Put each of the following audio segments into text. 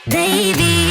baby.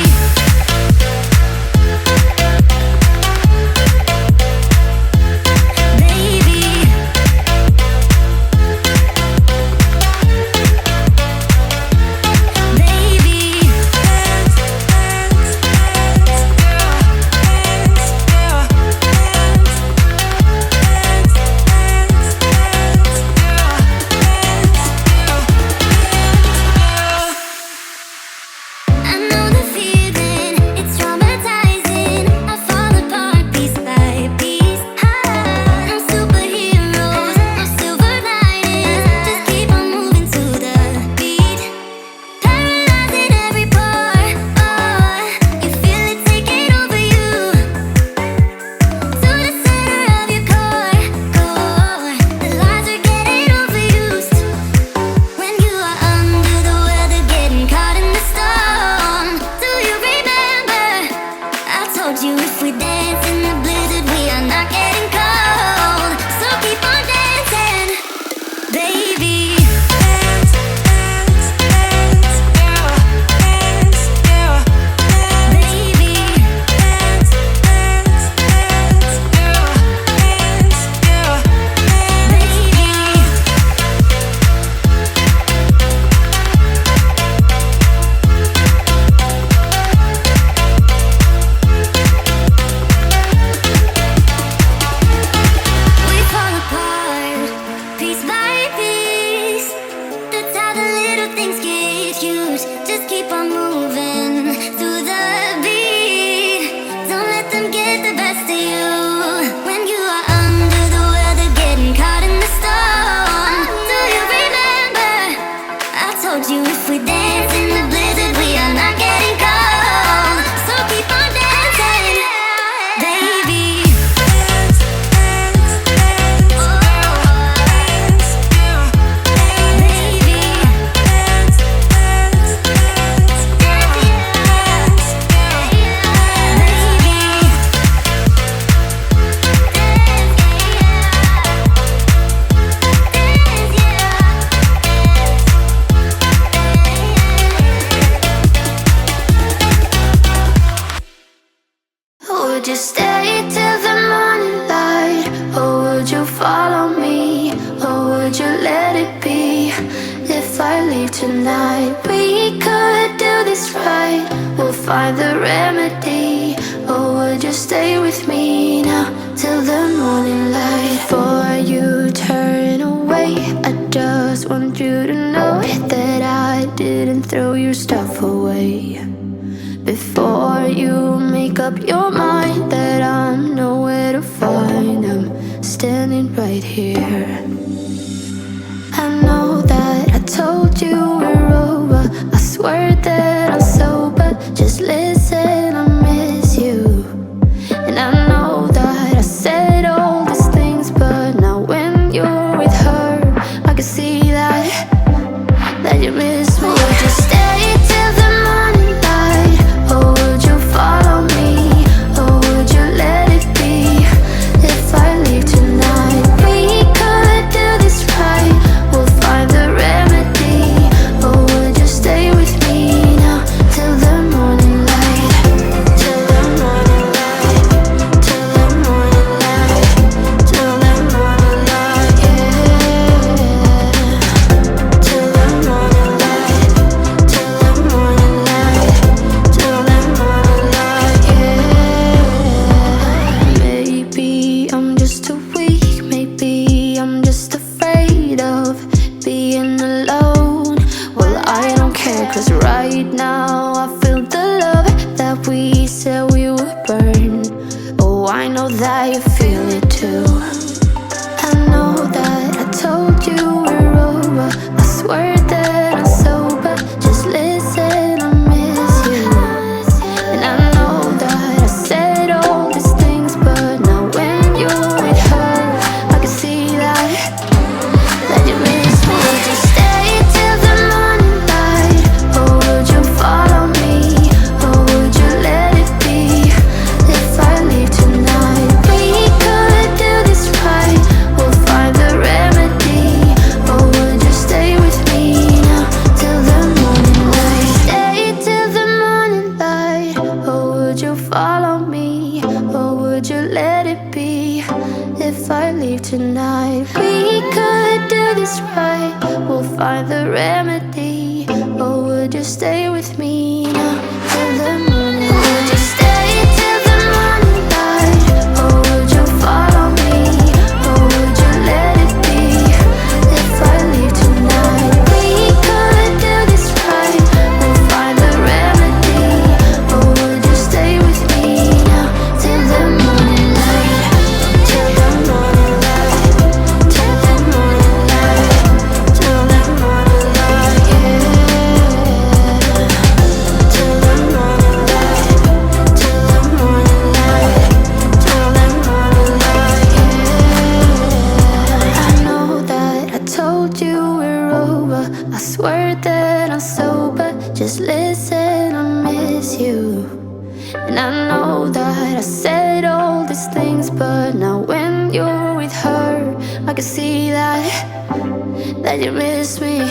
Would you stay till the morning light? Or would you follow me? Or would you let it be? If I leave tonight, we could do this right. We'll find the remedy. Or would you stay with me now till the morning light? Before you turn away, I just want you to know that I didn't throw your stuff away. Before you make up your mind that I'm nowhere to find, I'm standing right here. I know that I told you we're over. I swear that I'm sober. Just listen, I miss you. And I know that I said all these things, but now when you're with her, I can see that you miss me. Would you stay till the morning light? Or would you follow me? Or would you let it be? If I leave tonight, we could do this right. We'll find the remedy. Or would you stay with me now tonight. We could do this right, we'll find the remedy. Or would you stay with me now till the morning? Would you stay till the morning light? Or would you follow me? Or would you let it be if I leave tonight? We could do this right, we'll find the remedy. Or would you stay with me now till the morning light? Till the morning light. Till the morning light. Till the morning light, yeah. Till the morning light. Till the morning light. Till the morning light, yeah. I know that I told you we're over. I swear that I'm sober. Just listen, I miss you. And I know that I said all these things, but now when you're with her, I can see that you miss me.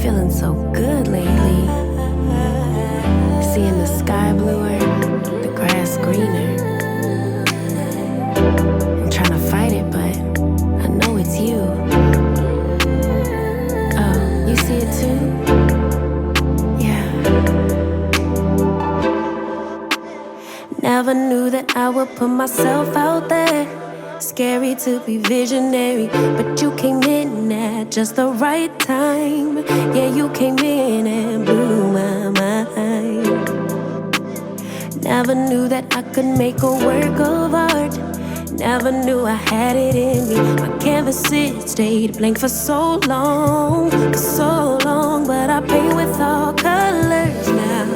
Feeling so good lately. Seeing the sky bluer, the grass greener. I'm trying to fight it, but I know it's you. Oh, you see it too? Yeah. Never knew that I would put myself out there. Scary to be visionary, but you came in at just the right time. Yeah, you came in and blew my mind. Never knew that I could make a work of art. Never knew I had it in me. My canvas, it stayed blank for so long, but I paint with all colors now.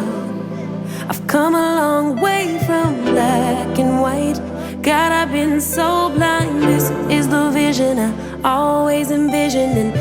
I've come a long way from black and white. God, I've been so blind. This is the vision I always envisioned, and